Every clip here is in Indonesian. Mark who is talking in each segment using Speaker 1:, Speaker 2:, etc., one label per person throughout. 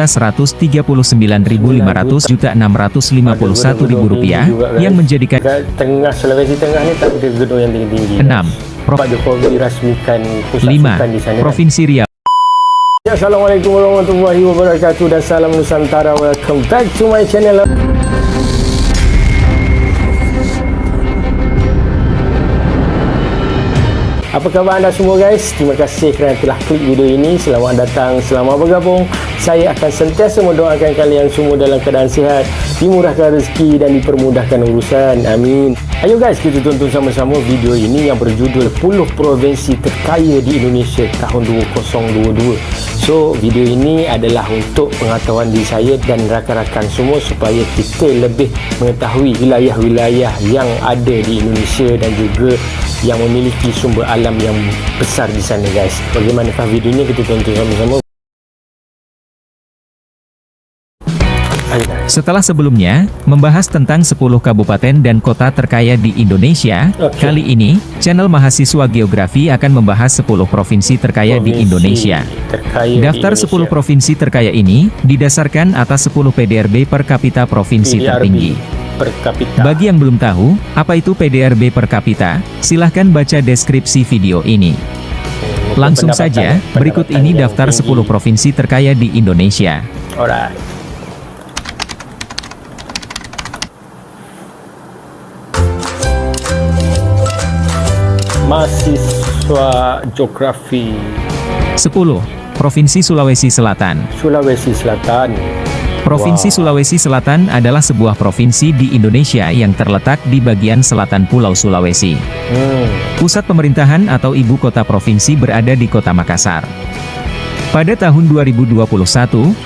Speaker 1: Rp9.139.500.651.000 yang menjadikan
Speaker 2: tengah Sulawesi Tengah ni tak ada gedung yang tinggi-tinggi.
Speaker 1: 6.
Speaker 2: Pak Jokowi rasmikan pusat
Speaker 1: 5.
Speaker 2: sukan di sana.
Speaker 1: Provinsi Riau.
Speaker 2: Assalamualaikum warahmatullahi wabarakatuh dan salam Nusantara. Welcome back to my channel. Apa khabar anda semua guys? Terima kasih kerana telah klik video ini. Selamat datang, selamat bergabung. Saya akan sentiasa mendoakan kalian semua dalam keadaan sihat, dimurahkan rezeki dan dipermudahkan urusan. Amin. Ayo guys, kita tonton sama-sama video ini yang berjudul 10 provinsi terkaya di Indonesia tahun 2022. So, video ini adalah untuk pengetahuan diri saya dan rakan-rakan semua supaya kita lebih mengetahui wilayah-wilayah yang ada di Indonesia dan juga yang memiliki sumber alam yang besar di sana guys. Bagaimanakah video ini, kita tonton sama-sama.
Speaker 1: Setelah sebelumnya membahas tentang 10 kabupaten dan kota terkaya di Indonesia, kali ini channel Mahasiswa Geografi akan membahas 10 provinsi terkaya di Indonesia. Daftar 10 provinsi terkaya ini didasarkan atas 10 PDRB per kapita provinsi tertinggi. Bagi yang belum tahu, apa itu PDRB per kapita, silahkan baca deskripsi video ini. Langsung saja, berikut ini daftar 10 provinsi terkaya di Indonesia.
Speaker 2: Alright. Mahasiswa Geografi.
Speaker 1: 10. Provinsi Sulawesi Selatan.
Speaker 2: Sulawesi Selatan.
Speaker 1: Provinsi Sulawesi Selatan adalah sebuah provinsi di Indonesia yang terletak di bagian selatan Pulau Sulawesi. Pusat pemerintahan atau ibu kota provinsi berada di Kota Makassar. Pada tahun 2021,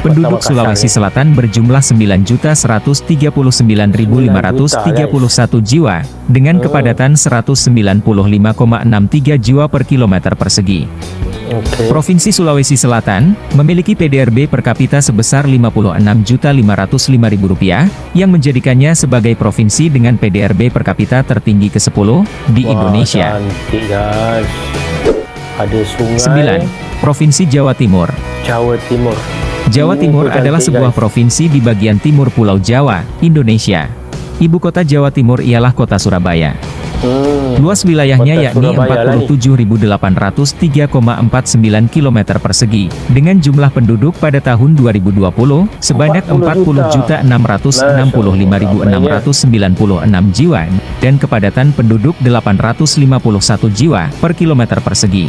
Speaker 1: penduduk Sulawesi Selatan berjumlah 9.139.531 jiwa, dengan kepadatan 195,63 jiwa per kilometer persegi. Provinsi Sulawesi Selatan memiliki PDRB per kapita sebesar Rp56.505.000, yang menjadikannya sebagai provinsi dengan PDRB per kapita tertinggi ke-10 di Indonesia.
Speaker 2: Ada sungai.
Speaker 1: 9. Provinsi Jawa Timur.
Speaker 2: Jawa Timur.
Speaker 1: Jawa Timur adalah sebuah provinsi di bagian timur Pulau Jawa, Indonesia. Ibu kota Jawa Timur ialah kota Surabaya. Luas wilayahnya yakni 47.803,49 km persegi, dengan jumlah penduduk pada tahun 2020 sebanyak 40.665.696 jiwa, dan kepadatan penduduk 851 jiwa per kilometer persegi.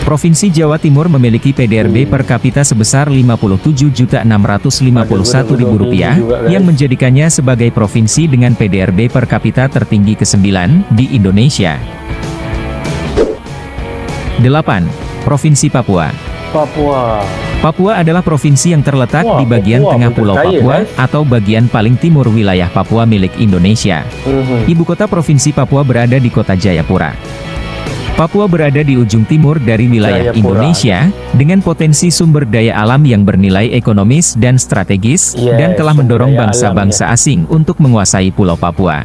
Speaker 1: Provinsi Jawa Timur memiliki PDRB per kapita sebesar Rp57.651.000, yang menjadikannya sebagai provinsi dengan PDRB per kapita tertinggi ke-9 di Indonesia. 8. Provinsi Papua. Papua adalah provinsi yang terletak di bagian tengah Pulau Papua, atau bagian paling timur wilayah Papua milik Indonesia. Ibu kota provinsi Papua berada di Kota Jayapura. Papua berada di ujung timur dari wilayah Indonesia, dengan potensi sumber daya alam yang bernilai ekonomis dan strategis, dan telah mendorong bangsa-bangsa asing untuk menguasai Pulau Papua.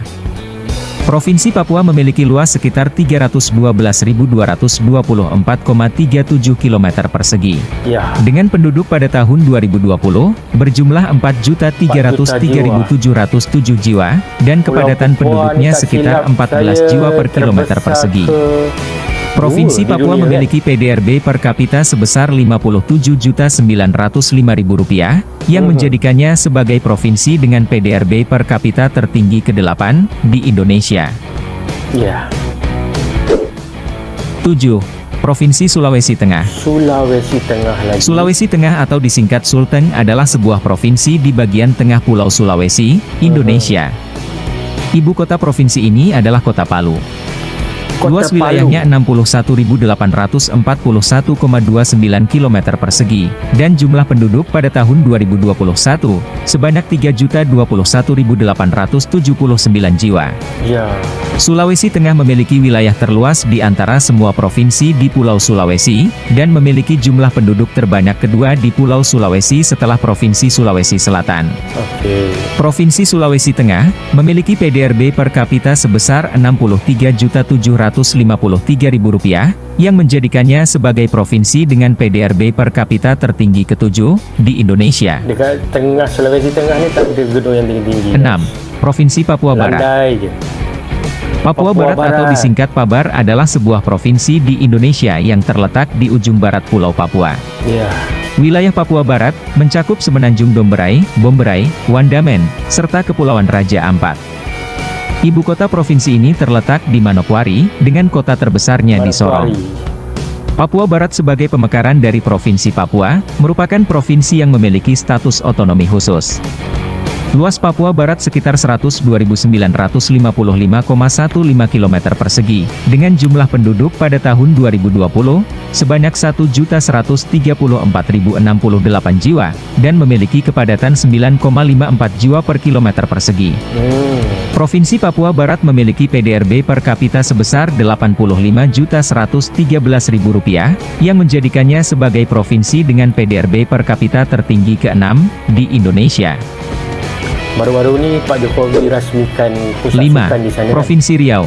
Speaker 1: Provinsi Papua memiliki luas sekitar 312.224,37 km persegi. Dengan penduduk pada tahun 2020, berjumlah 4.303.707 jiwa, dan kepadatan penduduknya sekitar 14 jiwa per kilometer persegi. Provinsi Papua memiliki PDRB per kapita sebesar Rp57.905.000, yang menjadikannya sebagai provinsi dengan PDRB per kapita tertinggi ke-8 di Indonesia. 7. Provinsi Sulawesi Tengah. Sulawesi Tengah atau disingkat Sulteng adalah sebuah provinsi di bagian tengah Pulau Sulawesi, Indonesia. Ibu kota provinsi ini adalah Kota Palu. Luas wilayahnya 61.841,29 km persegi, dan jumlah penduduk pada tahun 2021 sebanyak 3.021.879 jiwa. Sulawesi Tengah memiliki wilayah terluas di antara semua provinsi di Pulau Sulawesi, dan memiliki jumlah penduduk terbanyak kedua di Pulau Sulawesi setelah Provinsi Sulawesi Selatan. Provinsi Sulawesi Tengah memiliki PDRB per kapita sebesar 63.700 Rp253.000, yang menjadikannya sebagai provinsi dengan PDRB per kapita tertinggi ke-7 di Indonesia.
Speaker 2: Dekat tengah Sulawesi Tengah ni tak ada gedung yang tinggi-tinggi.
Speaker 1: 6. Provinsi Papua Barat.
Speaker 2: Landai je.
Speaker 1: Papua Barat atau disingkat Pabar adalah sebuah provinsi di Indonesia yang terletak di ujung barat Pulau Papua.
Speaker 2: Ya.
Speaker 1: Wilayah Papua Barat mencakup Semenanjung Domberai, Bomberai, Wandamen, serta Kepulauan Raja Ampat. Ibu kota provinsi ini terletak di Manokwari, dengan kota terbesarnya di Sorong. Papua Barat sebagai pemekaran dari Provinsi Papua, merupakan provinsi yang memiliki status otonomi khusus. Luas Papua Barat sekitar 102.955,15 km persegi, dengan jumlah penduduk pada tahun 2020, sebanyak 1.134.068 jiwa, dan memiliki kepadatan 9,54 jiwa per kilometer persegi. Provinsi Papua Barat memiliki PDRB per kapita sebesar Rp85.113.000, yang menjadikannya sebagai provinsi dengan PDRB per kapita tertinggi ke-6 di Indonesia.
Speaker 2: Baru-baru ni Pak Jokowi rasmikan pusat
Speaker 1: 5.
Speaker 2: sukan di sana.
Speaker 1: Provinsi Riau.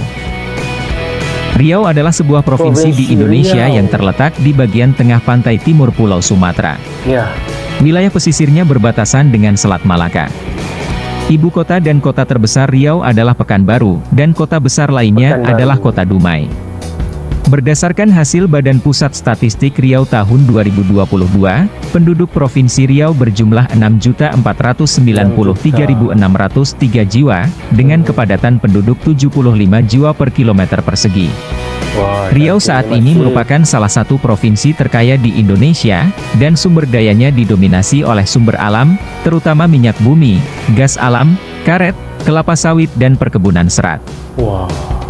Speaker 1: Riau adalah sebuah provinsi di Indonesia yang terletak di bagian tengah pantai timur Pulau Sumatera.
Speaker 2: Ya.
Speaker 1: Wilayah pesisirnya berbatasan dengan Selat Malaka. Ibu kota dan kota terbesar Riau adalah Pekanbaru, dan kota besar lainnya adalah Kota Dumai. Berdasarkan hasil Badan Pusat Statistik Riau tahun 2022, penduduk Provinsi Riau berjumlah 6.493.603 jiwa, dengan kepadatan penduduk 75 jiwa per kilometer persegi. Riau saat ini merupakan salah satu provinsi terkaya di Indonesia, dan sumber dayanya didominasi oleh sumber alam, terutama minyak bumi, gas alam, karet, kelapa sawit dan perkebunan serat.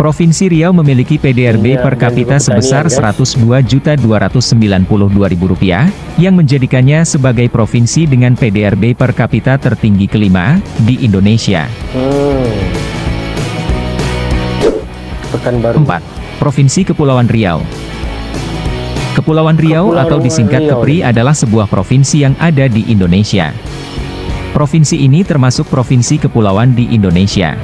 Speaker 1: Provinsi Riau memiliki PDRB per kapita sebesar Rp102.292.000, yang menjadikannya sebagai provinsi dengan PDRB per kapita tertinggi kelima di Indonesia. 4. Provinsi Kepulauan Riau. Kepulauan Riau atau disingkat Kepri adalah sebuah provinsi yang ada di Indonesia. Provinsi ini termasuk provinsi kepulauan di Indonesia.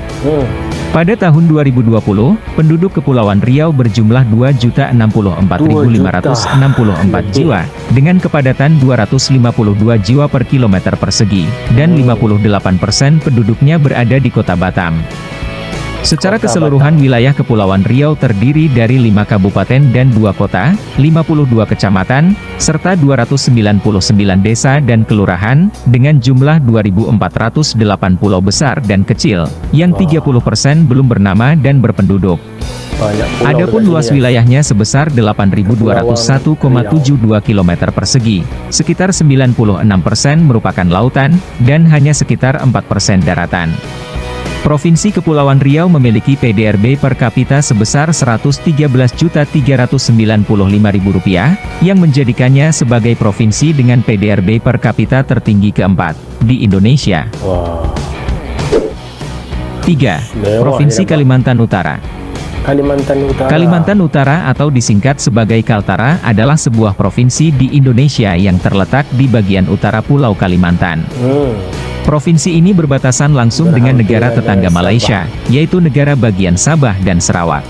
Speaker 1: Pada tahun 2020, penduduk Kepulauan Riau berjumlah 2.064.564 jiwa, dengan kepadatan 252 jiwa per kilometer persegi, dan 58% penduduknya berada di Kota Batam. Secara keseluruhan wilayah Kepulauan Riau terdiri dari 5 kabupaten dan 2 kota, 52 kecamatan, serta 299 desa dan kelurahan, dengan jumlah 2.408 pulau besar dan kecil, yang 30% belum bernama dan berpenduduk. Adapun luas wilayahnya sebesar 8.201,72 km persegi, sekitar 96% merupakan lautan, dan hanya sekitar 4% daratan. Provinsi Kepulauan Riau memiliki PDRB per kapita sebesar Rp113.395.000, yang menjadikannya sebagai provinsi dengan PDRB per kapita tertinggi keempat di Indonesia. 3. Provinsi Kalimantan Utara. Kalimantan Utara atau disingkat sebagai Kaltara adalah sebuah provinsi di Indonesia yang terletak di bagian utara Pulau Kalimantan. Provinsi ini berbatasan langsung dengan negara tetangga Malaysia, yaitu negara bagian Sabah dan Sarawak.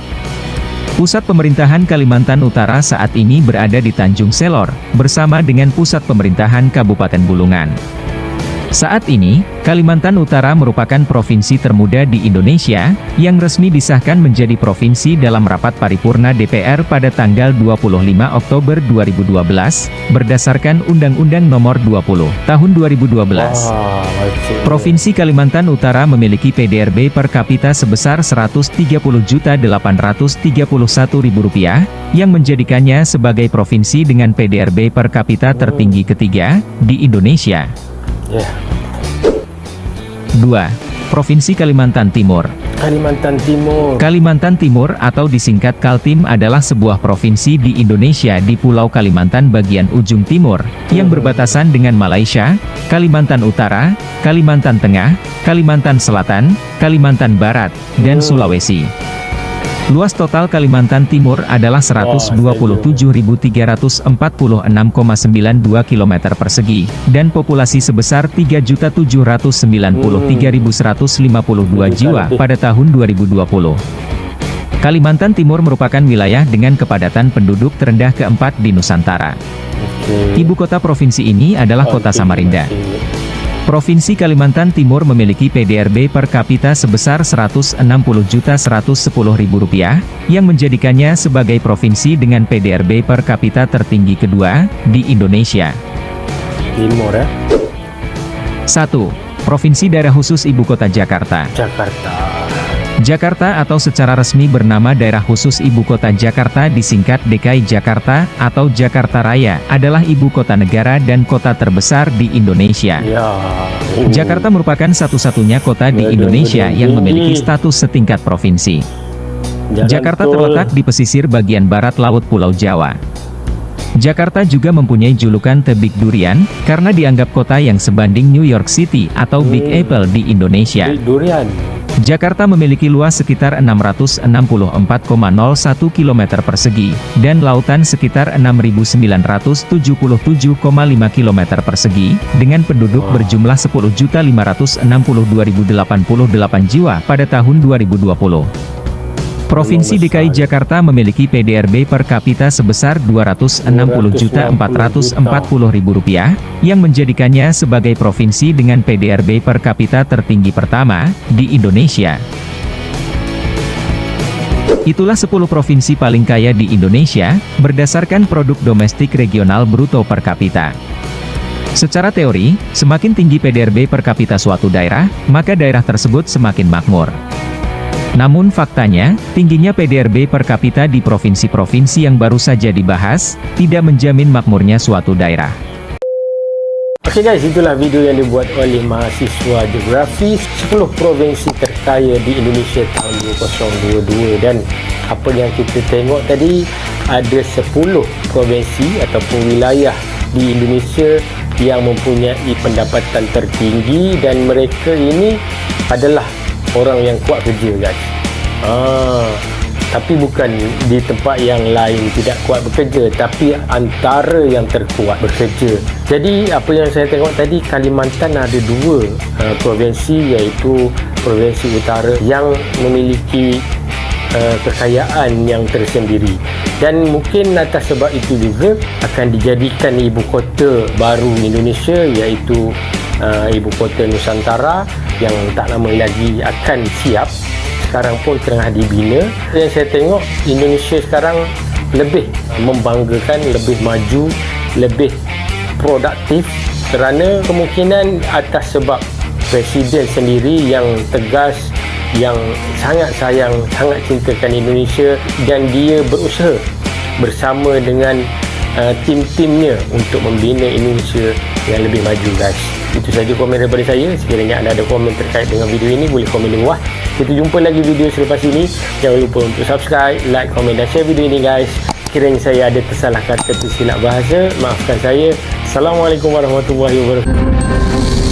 Speaker 1: Pusat pemerintahan Kalimantan Utara saat ini berada di Tanjung Selor, bersama dengan pusat pemerintahan Kabupaten Bulungan. Saat ini, Kalimantan Utara merupakan provinsi termuda di Indonesia, yang resmi disahkan menjadi provinsi dalam rapat paripurna DPR pada tanggal 25 Oktober 2012, berdasarkan Undang-Undang Nomor 20, Tahun 2012. Provinsi Kalimantan Utara memiliki PDRB per kapita sebesar Rp130.831.000, yang menjadikannya sebagai provinsi dengan PDRB per kapita tertinggi ketiga di Indonesia. 2. Provinsi Kalimantan Timur. Kalimantan Timur atau disingkat Kaltim adalah sebuah provinsi di Indonesia di Pulau Kalimantan bagian ujung timur, yang berbatasan dengan Malaysia, Kalimantan Utara, Kalimantan Tengah, Kalimantan Selatan, Kalimantan Barat, dan Sulawesi. Luas total Kalimantan Timur adalah 127.346,92 km persegi, dan populasi sebesar 3.793.152 jiwa pada tahun 2020. Kalimantan Timur merupakan wilayah dengan kepadatan penduduk terendah keempat di Nusantara. Ibu kota provinsi ini adalah Kota Samarinda. Provinsi Kalimantan Timur memiliki PDRB per kapita sebesar Rp160.110.000, yang menjadikannya sebagai provinsi dengan PDRB per kapita tertinggi kedua di Indonesia.
Speaker 2: Timur ya?
Speaker 1: 1. Provinsi Daerah Khusus Ibu Kota Jakarta. Jakarta atau secara resmi bernama Daerah Khusus Ibu Kota Jakarta disingkat DKI Jakarta atau Jakarta Raya, adalah ibu kota negara dan kota terbesar di Indonesia. Jakarta merupakan satu-satunya kota di Indonesia yang memiliki status setingkat provinsi. Jakarta terletak di pesisir bagian barat Laut Pulau Jawa. Jakarta juga mempunyai julukan The Big Durian, karena dianggap kota yang sebanding New York City atau Big Apple di Indonesia. Jakarta memiliki luas sekitar 664,01 km persegi, dan lautan sekitar 6.977,5 km persegi, dengan penduduk berjumlah 10.562.088 jiwa pada tahun 2020. Provinsi DKI Jakarta memiliki PDRB per kapita sebesar Rp260.440.000, yang menjadikannya sebagai provinsi dengan PDRB per kapita tertinggi pertama di Indonesia. Itulah 10 provinsi paling kaya di Indonesia, berdasarkan produk domestik regional bruto per kapita. Secara teori, semakin tinggi PDRB per kapita suatu daerah, maka daerah tersebut semakin makmur. Namun faktanya, tingginya PDRB per kapita di provinsi-provinsi yang baru saja dibahas, tidak menjamin makmurnya suatu daerah.
Speaker 2: Oke guys, itulah video yang dibuat oleh mahasiswa geografi 10 provinsi terkaya di Indonesia tahun 2022, dan apa yang kita tengok tadi, ada 10 provinsi ataupun wilayah di Indonesia yang mempunyai pendapatan tertinggi, dan mereka ini adalah orang yang kuat kerja guys. Tapi bukan di tempat yang lain tidak kuat bekerja, tapi antara yang terkuat bekerja. Jadi apa yang saya tengok tadi, Kalimantan ada 2 provinsi, iaitu Provinsi Utara yang memiliki kekayaan yang tersendiri, dan mungkin atas sebab itu juga akan dijadikan ibu kota baru Indonesia, iaitu ibu kota Nusantara yang tak lama lagi akan siap. Sekarang pun tengah dibina. Yang saya tengok, Indonesia sekarang lebih membanggakan, lebih maju, lebih produktif, kerana kemungkinan atas sebab Presiden sendiri yang tegas, yang sangat sayang, sangat cintakan Indonesia, dan dia berusaha bersama dengan tim-timnya untuk membina Indonesia yang lebih maju guys. Itu saja komen daripada saya. Sekiranya anda ada komen terkait dengan video ini, boleh komen di bawah. Kita jumpa lagi video selepas ini. Jangan lupa untuk subscribe, like, komen dan share video ini guys. Sekiranya saya ada tersalah kata, tersilap bahasa, maafkan saya. Assalamualaikum warahmatullahi wabarakatuh.